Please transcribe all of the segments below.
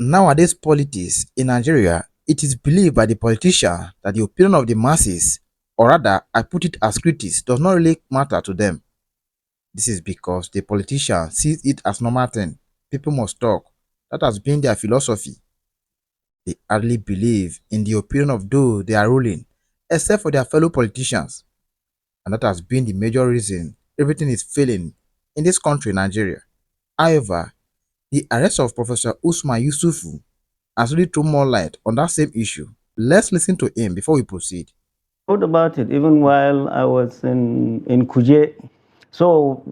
Nowadays politics in Nigeria, it is believed by the politician that the opinion of the masses, or rather I put it as critics, does not really matter to them. This is because the politician sees it as normal thing. People must talk. That has been their philosophy. They hardly believe in the opinion of those they are ruling, except for their fellow politicians. And that has been the major reason everything is failing in this country, Nigeria. However, the arrest of Professor USMAN Yusuf has really thrown more light on that same issue. Let's listen to him before we proceed. Wrote about it even while I was in Kuje. So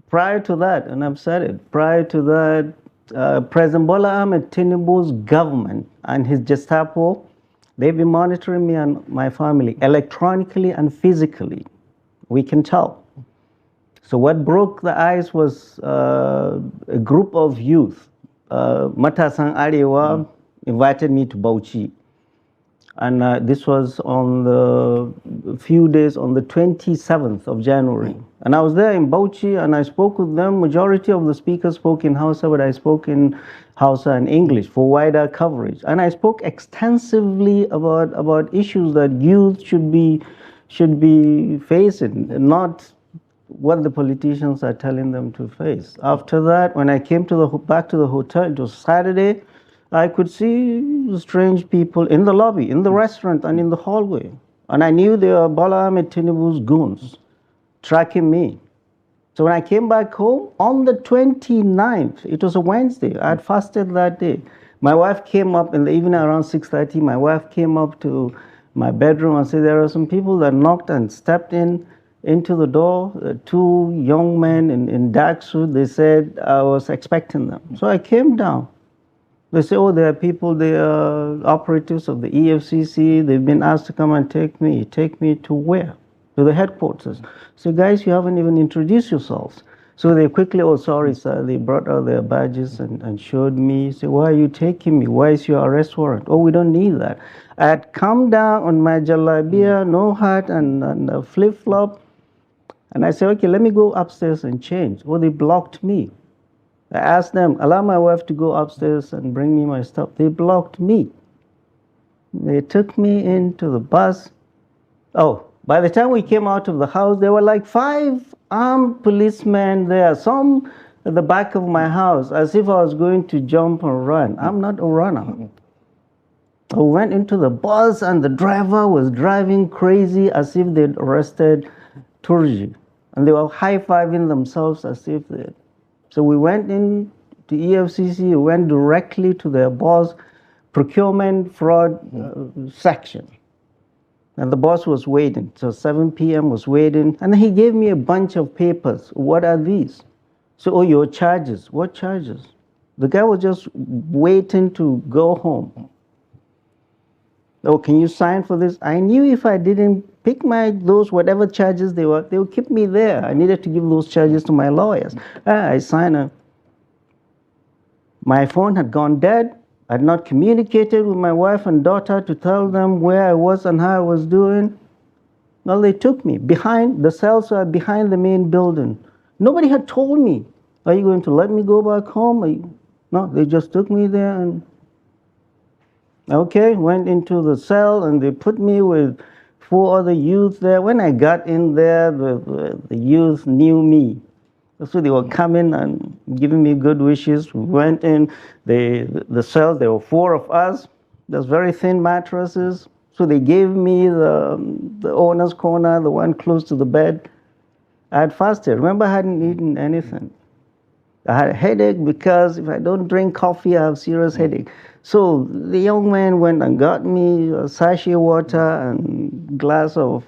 prior to that, and I've said it, prior to that, President Bola Ahmed Tinubu's government and his Gestapo, they've been monitoring me and my family electronically and physically. We can tell. So what broke the ice was a group of youth, Matasan Arewa, invited me to Bauchi. And this was on the few days on the 27th of January. And I was there in Bauchi and I spoke with them. Majority of the speakers spoke in Hausa, but I spoke in Hausa and English for wider coverage. And I spoke extensively about issues that youth should be facing, not what the politicians are telling them to face. After that, when I came back to the hotel, it was Saturday, I could see strange people in the lobby, in the restaurant, and in the hallway. And I knew they were Bola Ahmed Tinubu's goons tracking me. So when I came back home on the 29th, it was a Wednesday, I had fasted that day. My wife came up in the evening around 6:30. My wife came up to my bedroom and said, there are some people that knocked and stepped into the door, two young men in dark suit. They said I was expecting them. So I came down. They say, oh, there are people, they are operatives of the EFCC. They've been asked to come and take me. Take me to where? To the headquarters. So guys, you haven't even introduced yourselves. So they quickly, oh, sorry, sir. They brought out their badges and showed me. Say, why are you taking me? Why is your arrest warrant? Oh, we don't need that. I had come down on my jalabia, no hat and a flip-flop. And I said, okay, let me go upstairs and change. Oh, they blocked me. I asked them, allow my wife to go upstairs and bring me my stuff. They blocked me. They took me into the bus. Oh, by the time we came out of the house, there were like 5 armed policemen there, some at the back of my house, as if I was going to jump and run. I'm not a runner. I went into the bus and the driver was driving crazy as if they'd arrested Turji. And they were high-fiving themselves as if they. So we went in to EFCC, we went directly to their boss, procurement fraud section. And the boss was waiting. So 7 p.m. was waiting. And he gave me a bunch of papers. What are these? So, oh, your charges. What charges? The guy was just waiting to go home. Oh, can you sign for this? I knew if I didn't pick those whatever charges they would keep me there. I needed to give those charges to my lawyers. I signed My phone had gone dead. I had not communicated with my wife and daughter to tell them where I was and how I was doing. Well, they took me. The cells were behind the main building. Nobody had told me, are you going to let me go back home? No, they just took me there and okay, went into the cell and they put me with 4 other youth there. When I got in there, the youth knew me. So they were coming and giving me good wishes. We went in the cell. There were 4 of us. There's very thin mattresses. So they gave me the owner's corner, the one close to the bed. I had fasted. Remember, I hadn't eaten anything. I had a headache because if I don't drink coffee, I have serious headache. So the young man went and got me a sachet water and glass of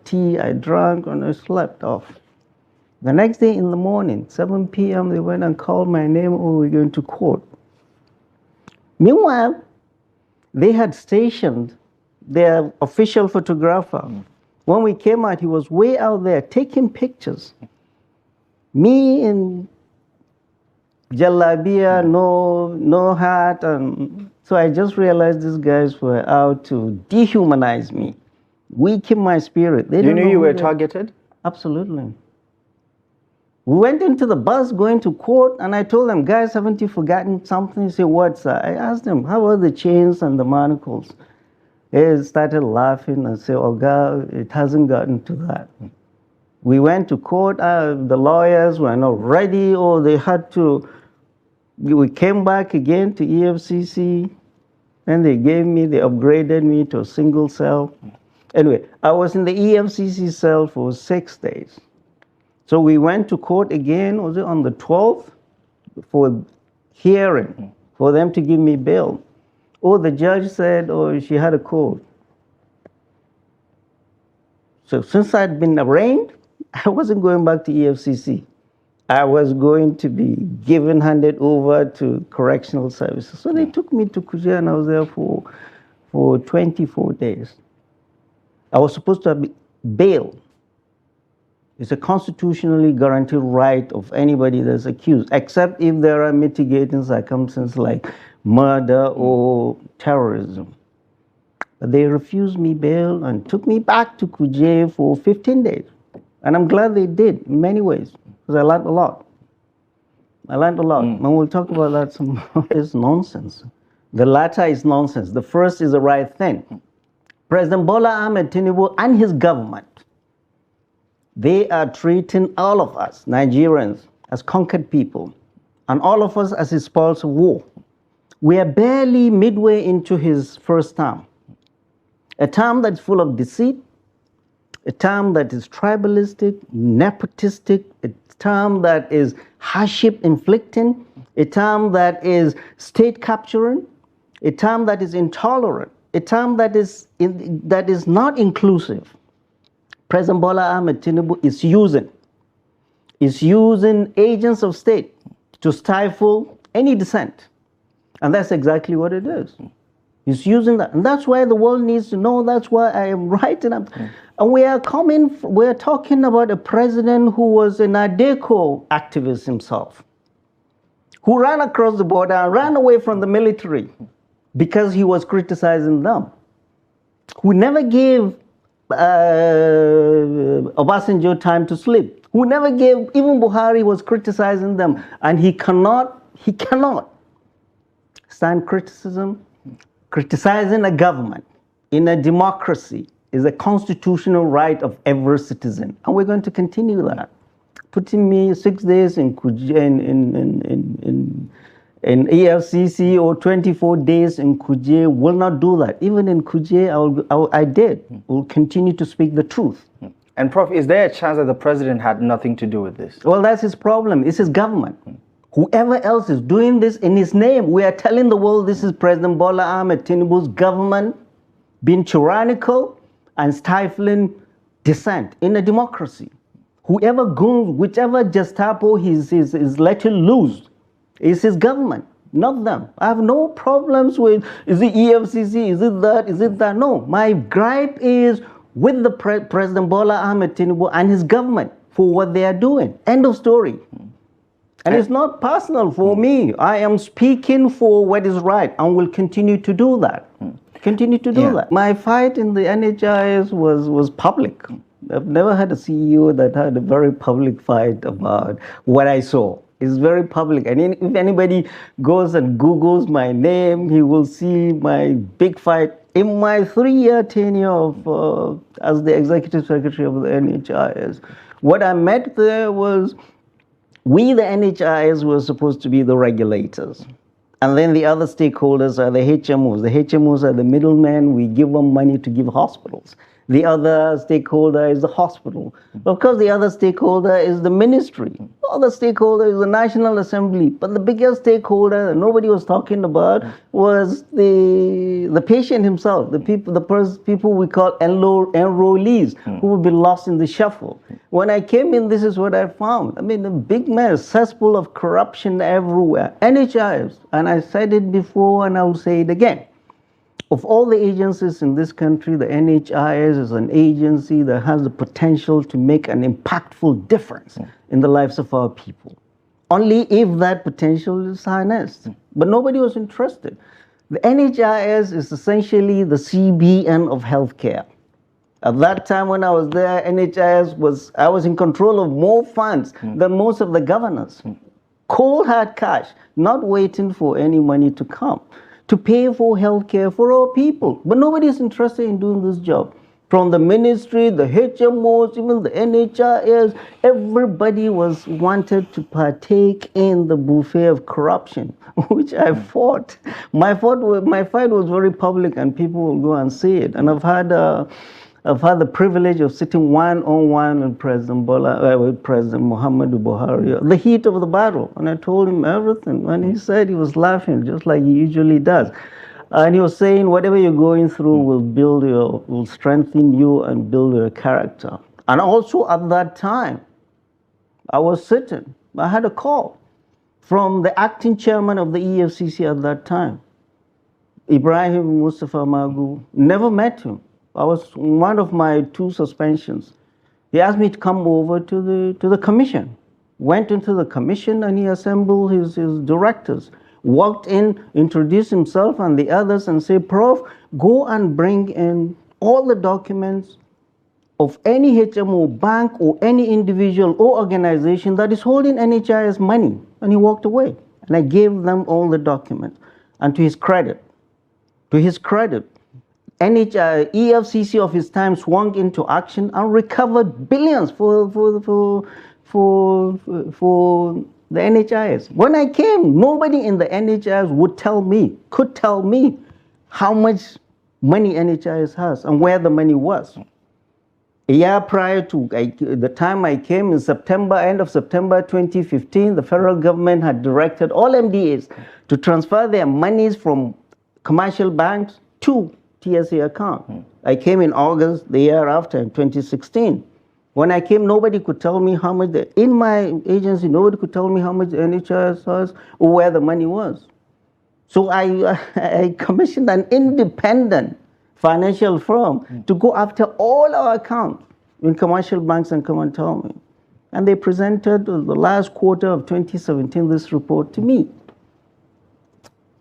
tea. I drank and I slept off. The next day in the morning, 7 p.m., they went and called my name, oh, we're going to court. Meanwhile, they had stationed their official photographer. When we came out, he was way out there taking pictures. Me in jalabia, no hat. And so I just realized these guys were out to dehumanize me, weaken my spirit. You knew you were targeted? Absolutely. We went into the bus going to court, and I told them, guys, haven't you forgotten something? He said, what, sir? I asked them, how are the chains and the manacles? He started laughing and said, oh, God, it hasn't gotten to that. We went to court, the lawyers were not ready, or they had to, we came back again to EFCC, and they upgraded me to a single cell. Anyway, I was in the EFCC cell for 6 days. So we went to court again, was it on the 12th, for hearing, for them to give me bail. Oh, the judge said, oh, she had a cold. So since I'd been arraigned, I wasn't going back to EFCC. I was going to be handed over to correctional services. So they took me to Kuje, and I was there for 24 days. I was supposed to have bail. It's a constitutionally guaranteed right of anybody that's accused, except if there are mitigating circumstances like murder or terrorism. But they refused me bail and took me back to Kuje for 15 days. And I'm glad they did in many ways, because I learned a lot. And we'll talk about that some more. It's nonsense. The latter is nonsense. The first is the right thing. President Bola Ahmed Tinubu and his government, they are treating all of us, Nigerians, as conquered people, and all of us as his spoils of war. We are barely midway into his first term, a term that's full of deceit, a term that is tribalistic, nepotistic, a term that is hardship inflicting, a term that is state capturing, a term that is intolerant, a term that is not inclusive. President Bola Ahmed Tinubu is using agents of state to stifle any dissent. And that's exactly what it is. He's using that. And that's why the world needs to know. That's why I am writing up. And we're talking about a president who was an ADECO activist himself, who ran across the border and ran away from the military because he was criticizing them, who never gave Obasanjo time to sleep, who never gave, even Buhari was criticizing them, and he cannot stand criticism. Criticizing a government in a democracy is a constitutional right of every citizen, and we're going to continue that. Putting me 6 days in EFCC or 24 days in Kuje will not do that. Even in Kuje, I will continue to speak the truth. And Prof, is there a chance that the president had nothing to do with this? Well, that's his problem. It's his government. Whoever else is doing this in his name, we are telling the world this is President Bola Ahmed Tinubu's government being tyrannical and stifling dissent in a democracy. Whoever goes, whichever Gestapo is letting loose, is his government, not them. I have no problems with, is it EFCC, is it that? No, my gripe is with the President Bola Ahmed Tinubu and his government for what they are doing. End of story. And it's not personal for me. I am speaking for what is right and will continue to do that. That. My fight in the NHIS was public. I've never had a CEO that had a very public fight about what I saw. It's very public. And if anybody goes and Googles my name, he will see my big fight in my 3-year tenure as the Executive Secretary of the NHIS. What I met there was, we, the NHIS, were supposed to be the regulators. And then the other stakeholders are the HMOs. The HMOs are the middlemen. We give them money to give hospitals. The other stakeholder is the hospital. Of course, the other stakeholder is the ministry. The other stakeholder is the National Assembly. But the biggest stakeholder that nobody was talking about was the patient himself, the people we call enrollees, who would be lost in the shuffle. When I came in, this is what I found. I mean, a big mess, cesspool of corruption everywhere. NHIS, and I said it before and I will say it again. Of all the agencies in this country, the NHIS is an agency that has the potential to make an impactful difference in the lives of our people. Only if that potential is harnessed. But nobody was interested. The NHIS is essentially the CBN of healthcare. At that time when I was there, I was in control of more funds than most of the governors. Cold hard cash, not waiting for any money to come, to pay for healthcare for our people. But nobody's interested in doing this job. From the ministry, the HMOs, even the NHIS, everybody wanted to partake in the buffet of corruption, which I fought. My fight was very public, and people will go and see it. And I've had the privilege of sitting one-on-one with with President Muhammadu Buhari, the heat of the battle. And I told him everything. And he said he was laughing, just like he usually does. And he was saying, whatever you're going through will strengthen you and build your character. And also at that time, I was sitting. I had a call from the acting chairman of the EFCC at that time, Ibrahim Mustafa Magu. Never met him. I was one of my 2 suspensions. He asked me to come over to the commission. Went into the commission and he assembled his directors. Walked in, introduced himself and the others and said, Prof, go and bring in all the documents of any HMO bank or any individual or organization that is holding NHIS money. And he walked away. And I gave them all the documents. And to his credit, EFCC of his time swung into action and recovered billions for the NHIS. When I came, nobody in the NHIS could tell me how much money NHIS has and where the money was. A year prior to the time I came in end of September 2015, the federal government had directed all MDAs to transfer their monies from commercial banks to TSA account. I came in August the year after, in 2016. When I came, nobody could tell me how much, in my agency, nobody could tell me how much the NHS has or where the money was. So I commissioned an independent financial firm to go after all our accounts in commercial banks and come and tell me. And they presented the last quarter of 2017 this report to me.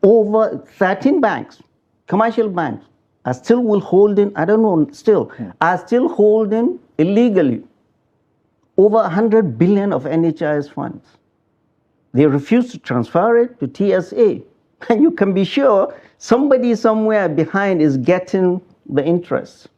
Over 13 banks, commercial banks, are still withholding, are still holding illegally over 100 billion of NHIS funds. They refuse to transfer it to TSA. And you can be sure somebody somewhere behind is getting the interest.